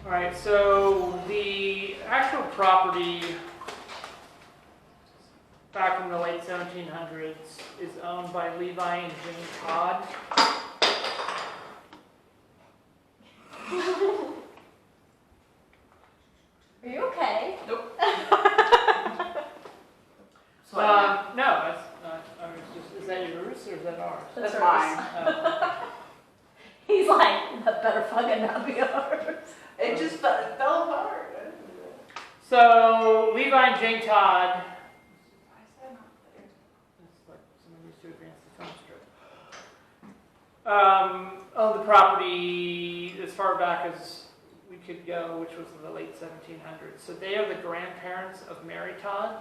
All right, so the actual property back in the late 1700s is owned by Levi and Jane Todd. Are you okay? Nope. No, that's I was just, is that yours or is that ours? That's hers. mine. Oh, He's like, that better fucking not be ours. It just fell apart. so Levi and Jane Todd. It's like someone needs to advance the film strip. Owned the property as far back as we could go, which was in the late 1700s. So they are the grandparents of Mary Todd,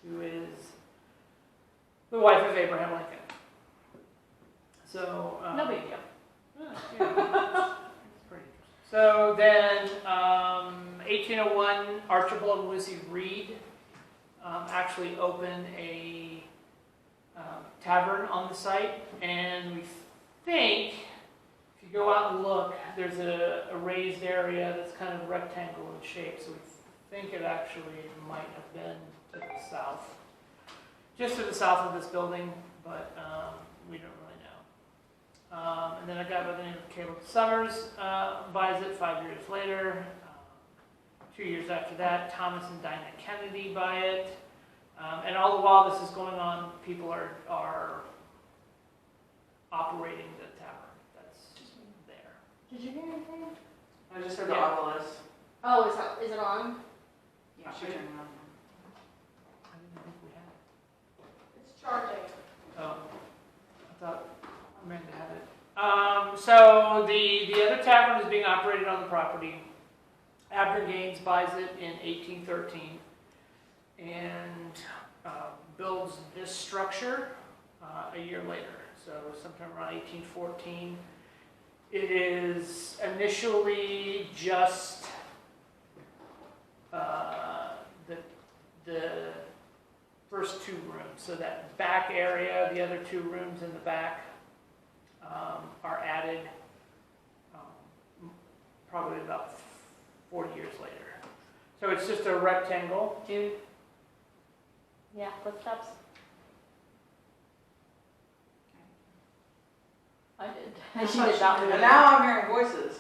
who is the wife of Abraham Lincoln. So No big deal. it's pretty interesting. So then, 1801, Archibald and Lucy Reed actually opened a tavern on the site, and we think, if you go out and look, there's a raised area that's kind of rectangle in shape, so we think it actually might have been to the south. Just to the south of this building, but we don't really know. And then a guy by the name of Caleb Summers buys it 5 years later. 2 years after that, Thomas and Dinah Kennedy buy it. And all the while this is going on, people are operating the tavern that's there. Did you hear anything? I just heard the Yeah. obelisk. Oh, is it on? Yeah, she turned it on. I didn't think we had it. It's charging. Oh, I thought Amanda had it. So the other tavern is being operated on the property. Abner Gaines buys it in 1813 and builds this structure a year later. So sometime around 1814. It is initially just the first two rooms. So that back area, the other two rooms in the back are added probably about 40 years later. So it's just a rectangle. Dude. Yeah, footsteps. I did. She did not move. And now I'm hearing voices.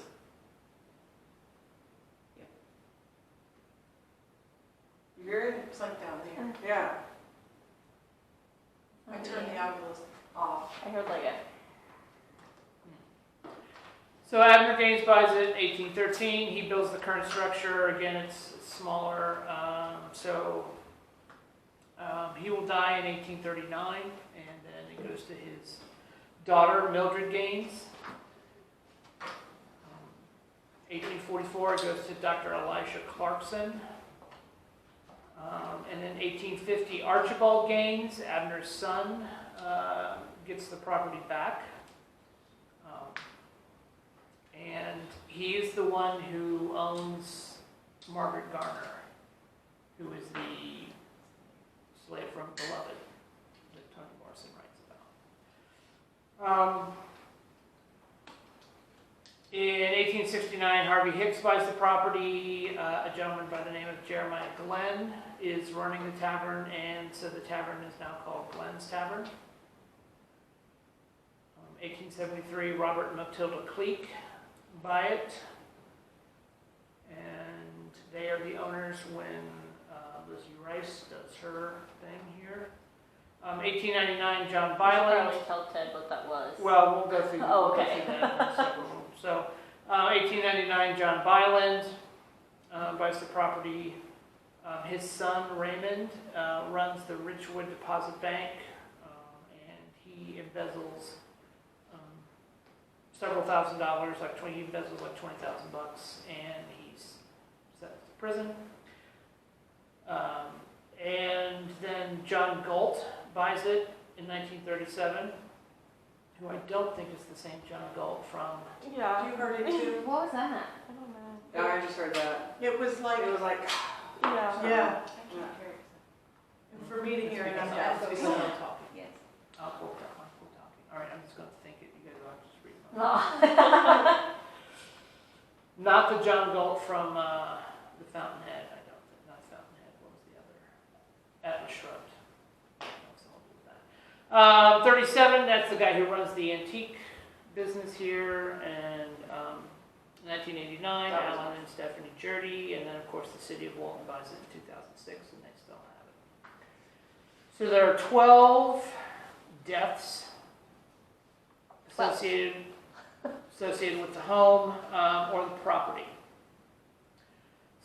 You hear it? It's like down there. Yeah. I turned the obelisk off. I heard like a. So Abner Gaines buys it in 1813. He builds the current structure. Again, it's smaller. He will die in 1839, and then it goes to his daughter, Mildred Gaines. 1844, it goes to Dr. Elisha Clarkson. And then 1850, Archibald Gaines, Abner's son, gets the property back. And he is the one who owns Margaret Garner, who is the slave from Beloved that Toni Morrison writes about. In 1869, Harvey Hicks buys the property. A gentleman by the name of Jeremiah Glenn is running the tavern, and so the tavern is now called Glenn's Tavern. 1873, Robert and Matilda Cleek buy it, and they are the owners when Lizzie Rice does her thing here. 1899, John Byland. Probably tell Ted what that was. Well, we'll go through, Oh, we'll go okay. through that in a separate one. So, 1899, John Byland buys the property. His son, Raymond, runs the Ridgewood Deposit Bank, and he embezzles several $1,000s, he embezzles like $20,000, and he's sent to prison. And then John Galt buys it in 1937, who I don't think is the same John Galt from. Yeah. You heard it too? What was that? I don't know. Yeah, I just heard that. It was like. Yeah. Yeah. And for me to hear it, I'm Yeah, not it's so not talking. Yes. We'll talking. All right, I'm just going to think it. You guys will have to just read it. Oh. Not the John Galt from the Fountainhead, I don't think. Not Fountainhead, what was the other? Atlas Shrugged. That's all I'll do with that. 37, that's the guy who runs the antique business here, and 1989, Alan and Stephanie Jurdy, and then of course the city of Walton buys it in 2006, and they still have it. So there are 12 deaths associated with the home or the property.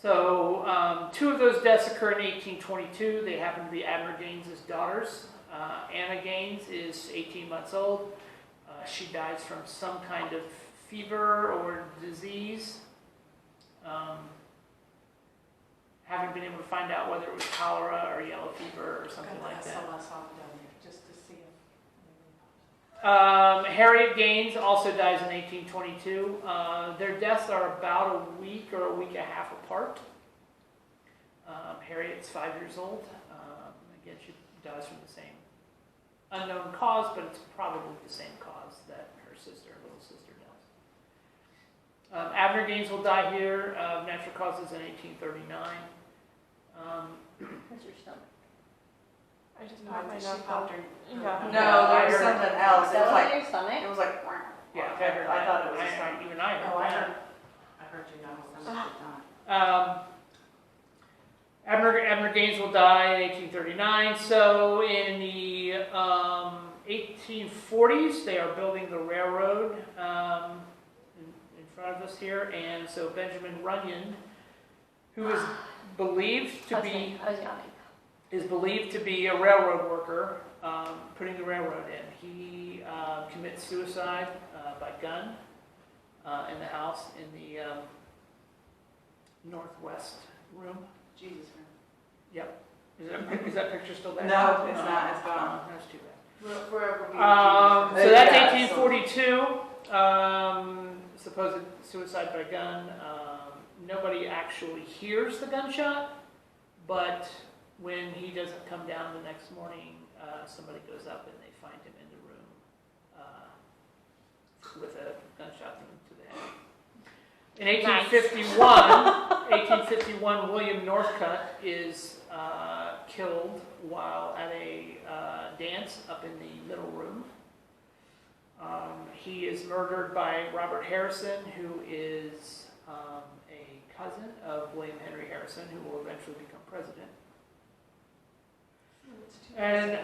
So 2 of those deaths occur in 1822. They happen to be Abner Gaines' daughters. Anna Gaines is 18 months old. She dies from some kind of fever or disease. Haven't been able to find out whether it was cholera or yellow fever or something like that. Just to see if. Harriet Gaines also dies in 1822. Their deaths are about a week or a week and a half apart. Harriet's 5 years old. Again, she dies from the same unknown cause, but it's probably the same cause that her little sister dies. Abner Gaines will die here of natural causes in 1839. Where's your stomach? I just popped my nose out. Yeah. No, there was something else. It That was was like, in your stomach? it was like, Yeah, okay, I thought it was a I, even I heard Oh, I that. heard you now. Abner Gaines will die in 1839. So in the 1840s, they are building the railroad in front of us here. And so Benjamin Runyon, who is believed to be I was yawning. is believed to be a railroad worker putting the railroad in. He commits suicide by gun in the house in the northwest room. Jesus. Yep. Is that picture still there? No, it's not. It's gone. That's too bad. Wherever we So that's 1842. Supposed suicide by gun. Nobody actually hears the gunshot, but when he doesn't come down the next morning, somebody goes up and they find him in the room with a gunshot to the head. In 1851, William Northcutt is killed while at a dance up in the middle room. He is murdered by Robert Harrison, who is a cousin of William Henry Harrison, who will eventually become president. And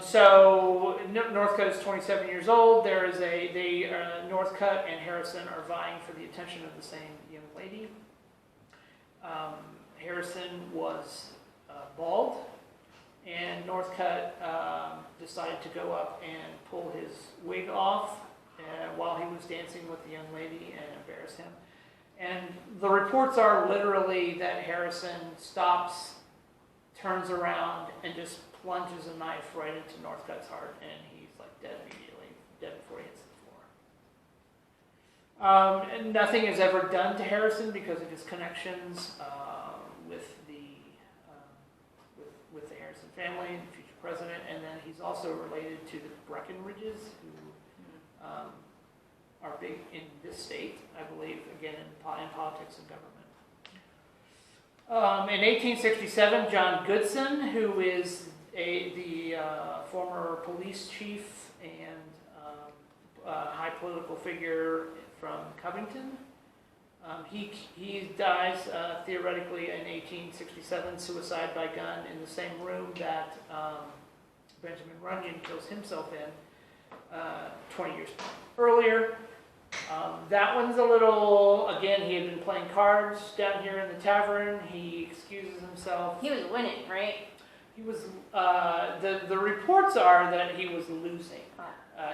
so Northcutt is 27 years old. There is Northcutt and Harrison are vying for the attention of the same young lady. Harrison was bald, and Northcutt decided to go up and pull his wig off while he was dancing with the young lady and embarrass him. And the reports are literally that Harrison stops, turns around, and just plunges a knife right into Northcutt's heart, and he's like dead immediately, dead before he hits the floor. And nothing is ever done to Harrison because of his connections with the Harrison family and the future president, and then he's also related to the Breckinridges, who are big in this state, I believe, again in politics and government. In 1867, John Goodson, who is the former police chief and high political figure from Covington, he dies theoretically in 1867, suicide by gun, in the same room that Benjamin Runyon kills himself in 20 years earlier. That one's a little, again, he had been playing cards down here in the tavern. He excuses himself. He was winning, right? He was, the reports are that he was losing.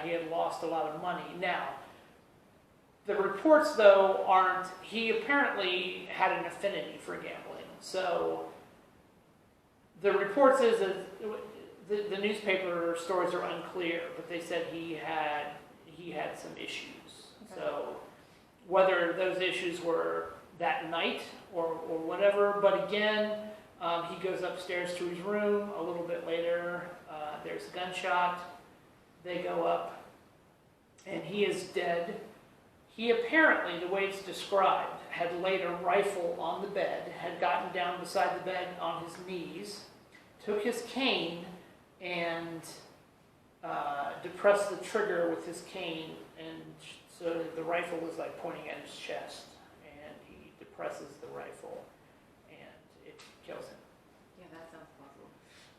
He had lost a lot of money. Now, the reports, though, aren't, he apparently had an affinity for gambling. So, the reports is that the newspaper stories are unclear, but they said he had some issues. Okay. So, whether those issues were that night or whatever, but again, he goes upstairs to his room a little bit later. There's a gunshot. They go up, and he is dead. He apparently, the way it's described, had laid a rifle on the bed, had gotten down beside the bed on his knees, took his cane and depressed the trigger with his cane, and so that the rifle was like pointing at his chest, and he depresses the rifle and it kills him. Yeah, that sounds possible.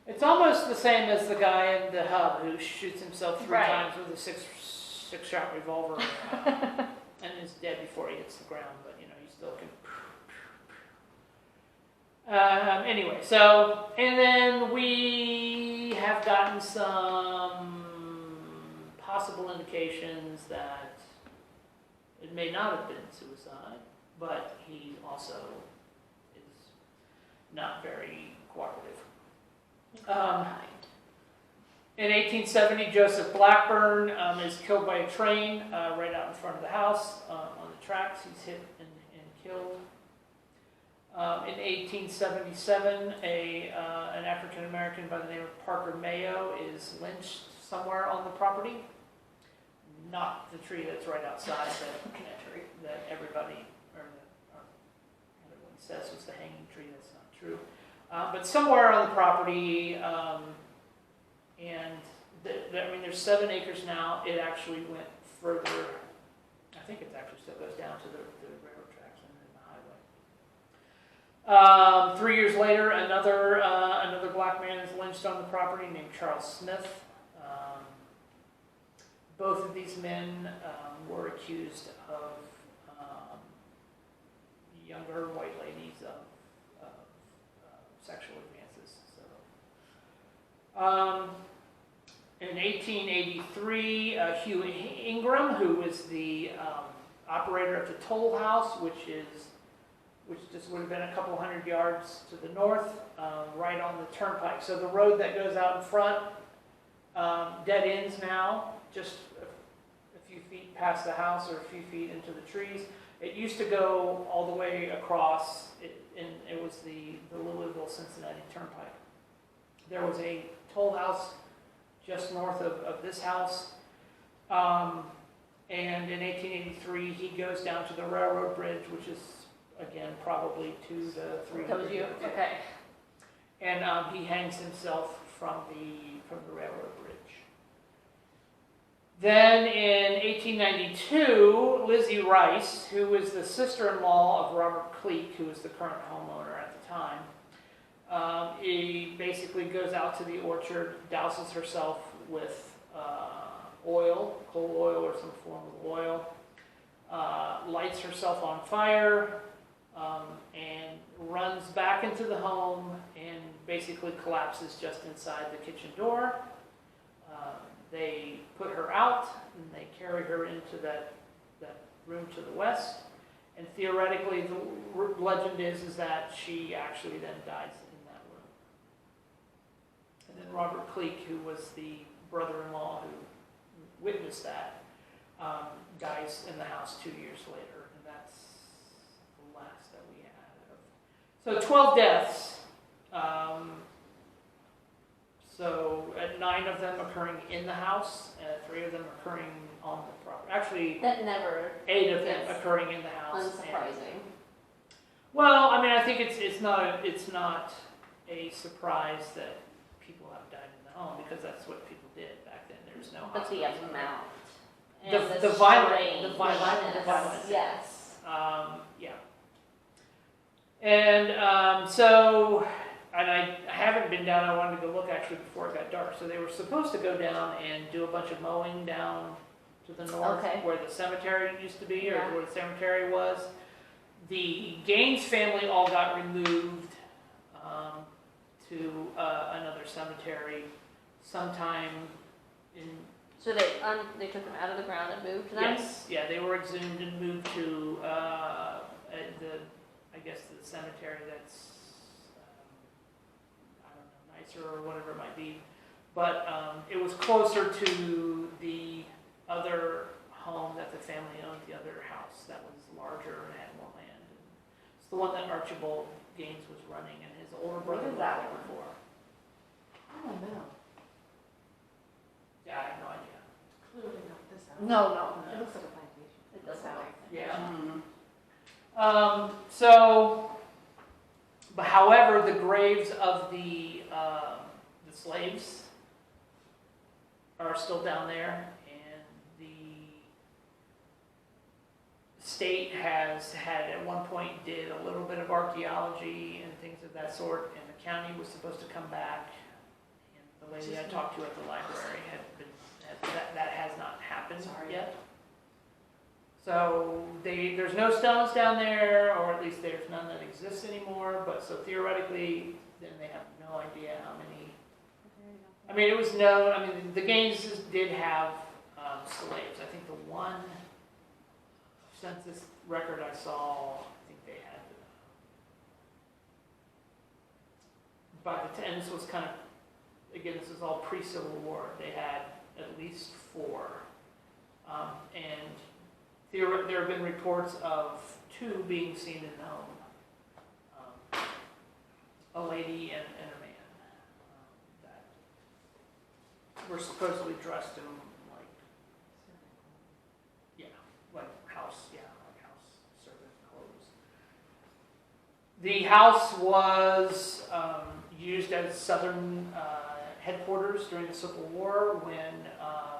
It's almost the same as the guy in the hub who shoots himself 3 Right. times with a six-shot revolver and is dead before he hits the ground, but you know, he still can. Anyway, so, and then we have gotten some possible indications that it may not have been suicide, but he also is not very cooperative. In 1870, Joseph Blackburn is killed by a train right out in front of the house on the tracks. He's hit and killed. In 1877, an African American by the name of Parker Mayo is lynched somewhere on the property. Not the tree that's right outside that everybody or everyone says was the hanging tree. That's not true. But somewhere on the property, and I mean, there's 7 acres now. It actually went further. I think it actually still goes down to the railroad tracks and then the highway. 3 years later, another black man is lynched on the property named Charles Smith. Both of these men were accused of younger white ladies of sexual advances. So, in 1883, Hugh Ingram, who was the operator of the toll house, which just would have been a couple hundred yards to the north, right on the turnpike. So the road that goes out in front dead ends now, just a few feet past the house or a few feet into the trees. It used to go all the way across, and it was the Louisville-Cincinnati Turnpike. There was a toll house just north of this house, and in 1883 he goes down to the railroad bridge, which is again probably 200 to 300. That was you? Okay. And he hangs himself from the railroad bridge. Then in 1892, Lizzie Rice, who was the sister-in-law of Robert Cleek, who was the current homeowner at the time, he basically goes out to the orchard, douses herself with oil, coal oil or some form of oil, lights herself on fire, and runs back into the home and basically collapses just inside the kitchen door. They put her out and they carry her into that room to the west. And theoretically, the legend is that she actually then dies in that room. And then Robert Cleek, who was the brother-in-law who witnessed that, dies in the house 2 years later. And that's the last that we had. So 12 deaths. So 9 of them occurring in the house, 3 of them occurring on the property. Actually, That never 8 of them Yes. occurring in the house. unsurprising. Well, I mean, I think it's not a surprise that people have died in the home, because that's what people did back then. There was no But the hospitals. amount. The and violence. Yes. Yeah. And so, and I haven't been down. I wanted to go look actually before it got dark. So they were supposed to go down and do a bunch of mowing down to the north, Okay. where the cemetery used to be, or Yeah. where the cemetery was. The Gaines family all got removed to another cemetery sometime in. So they took them out of the ground and moved them? Yes, yeah, they were exhumed and moved to I guess the cemetery that's I don't know, nicer or whatever it might be, but it was closer to the other home that the family owned, the other house that was larger and had more land. And it's the one that Archibald Gaines was running, and his older brother is lived that there one? before. I don't know. Yeah, I have no idea. Clearly not this house. No. It looks like a plantation. It does sound like that. Yeah. Mhm. But however, the graves of the slaves are still down there, and the state has had at one point did a little bit of archaeology and things of that sort, and the county was supposed to come back, and the lady I talked to at the library that has not happened yet. So there's no stones down there, or at least there's none that exist anymore, but so theoretically, then they have no idea how many. I mean, it was known, I mean, the Gaineses did have slaves. I think the one census record I saw, I think they had, and this was kind of, again, this is all pre-Civil War, they had at least 4. And there have been reports of 2 being seen and known. A lady and a man that were supposedly dressed in like house servant clothes. The house was used as Southern headquarters during the Civil War when, and I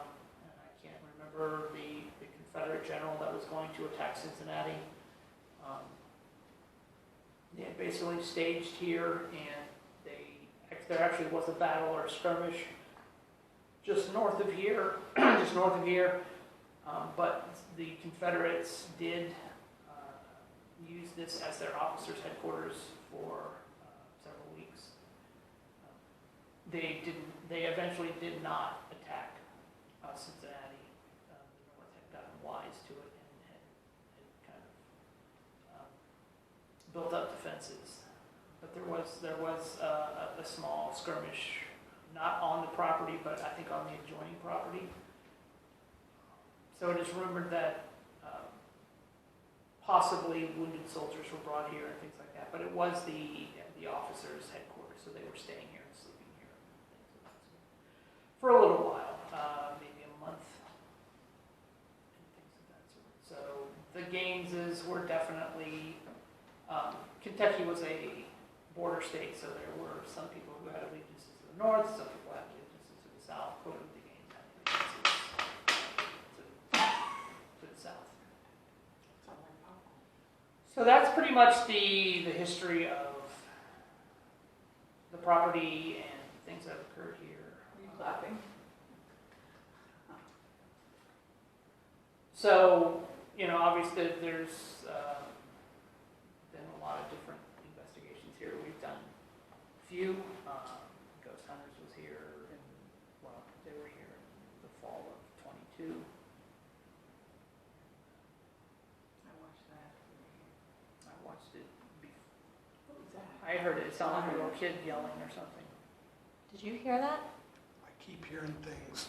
can't remember the Confederate general that was going to attack Cincinnati. They had basically staged here, and there actually was a battle or a skirmish just north of here, but the Confederates did use this as their officers' headquarters for several weeks. They eventually did not attack Cincinnati. The North had gotten wise to it and had kind of built up defenses. But there was a small skirmish, not on the property, but I think on the adjoining property. So it is rumored that possibly wounded soldiers were brought here and things like that. But it was the officers' headquarters, so they were staying here and sleeping here for a little while, maybe a month, and things of that sort. So the Gaineses were definitely. Kentucky was a border state, so there were some people who had allegiances to the north, some people had allegiances to the south. Clearly, the Gaines had allegiances to the south. So that's pretty much the history of the property and things that have occurred here. Are you clapping? So, obviously there's been a lot of different investigations here. We've done a few. Ghost Hunters was here, they were here in the fall of 22. I watched it before. What was that? I heard it sound like a little kid yelling or something. Did you hear that? I keep hearing things.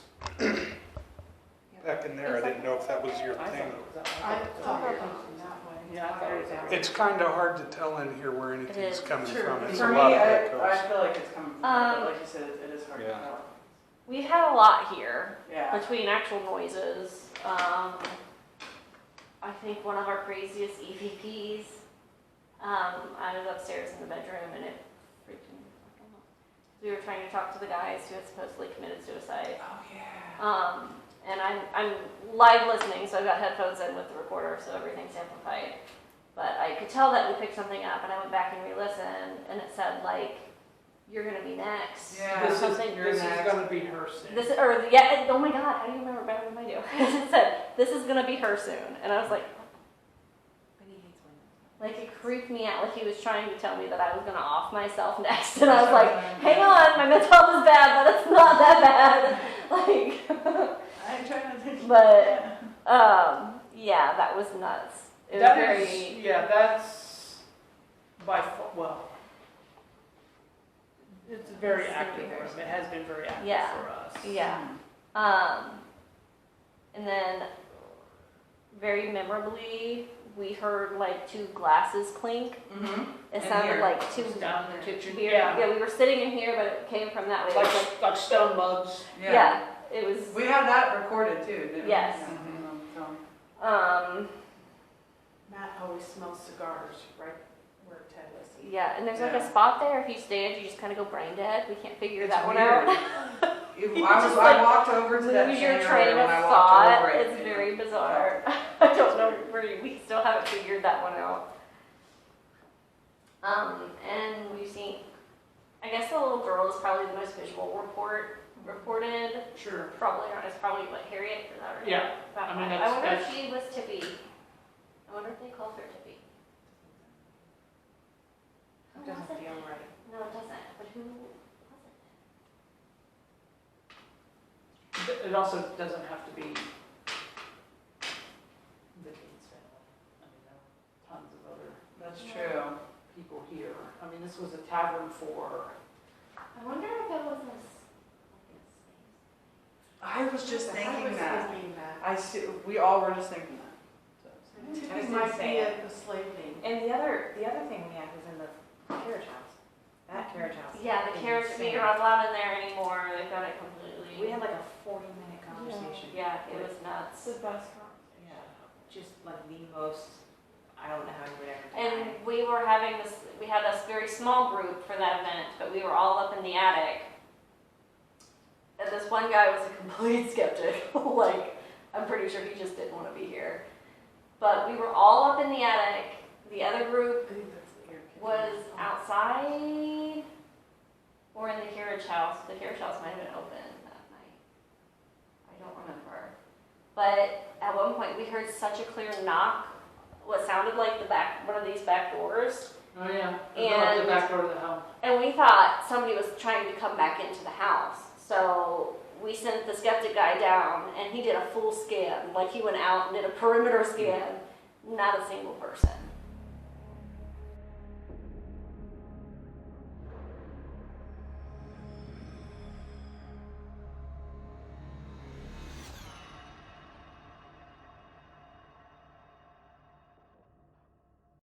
Back in there, I didn't know if that was your I thing. I thought it was that way. Yeah, I thought it was that way. It's kind of hard to tell in here where anything's is. coming True. from. It's For a me, lot of I echoes. feel like it's coming from, but like you said, it is hard to Yeah. tell. We've had a lot here Yeah. between actual noises. I think one of our craziest EVPs. I was upstairs in the bedroom and it freaked me the fuck out. We were trying to talk to the guys who had supposedly committed suicide. Oh, yeah. And I'm live listening, so I've got headphones in with the recorder, so everything's amplified. But I could tell that we picked something up, and I went back and re-listened, and it said like, "You're gonna be next." Yeah. or This something. is going to be her soon. Oh my God, how do you remember better than I do? It said, "This is gonna be her soon," and I was like, But he hates windows. like it creeped me out. Like he was trying to tell me that I was gonna off myself next, and I was like, "Hang on, my mental health is bad, but it's not that bad." Like. I ain't trying to think. But, yeah, that was nuts. It was that's by far, well, it's a very It's active very room. It has been very active Yeah. for us. Yeah. And then, very memorably, we heard like 2 glasses clink. Mm-hmm. It In sounded here. like 2 It's down in the kitchen. beer. Yeah. Yeah, we were sitting in here, but it came from that way. It was Like stone mugs. yeah, it was. We have that recorded too, didn't we? Yes. Yeah. So, Matt always smells cigars right where Ted was. Yeah, and there's like Yeah. a spot there. If you stand, you just kind of go brain dead. We can't figure It's that one weird. out. I walked over to that Lose your thing train earlier of when I walked thought. over it. It's very bizarre. I don't know where we still haven't figured that one out. And we've seen, I guess the little girl is probably the most visual reported. Sure. Probably not. It's probably what, Harriet? Is that right? Yeah. That I mean, one. that's- I wonder if that's- she was Tippy. I wonder if they called her Tippy. Who It doesn't was it? feel right. No, it doesn't. But who was it? It also doesn't have to be the Gaines family. I mean, there are tons of other That's true. people here. I mean, this was a tavern for, I wonder if it was a I was just I thinking was that. thinking that. We all were just thinking that. Tippy was might gonna be say a slave name. And the other thing we had was in the carriage house. That carriage house. Yeah, the is carriage, insane. you're not allowed in there anymore. They've got it completely. We had like a 40-minute conversation. Yeah, it was nuts. It's the best one. Yeah, just like the most, I don't know how you would ever And define. we were having this, we had this very small group for that event, but we were all up in the attic. And this one guy was a complete skeptic. Like, I'm pretty sure he just didn't want to be here. But we were all up in the attic. The other group I think that's the ear kid. was outside or in the carriage house. The carriage house might have been open that night. I don't remember. But at one point we heard such a clear knock, what sounded like the back, one of these back doors. oh yeah, And- the back door of the house. And we thought somebody was trying to come back into the house. So we sent the skeptic guy down and he did a full scan. Like he went out and did a perimeter scan. Not a single person.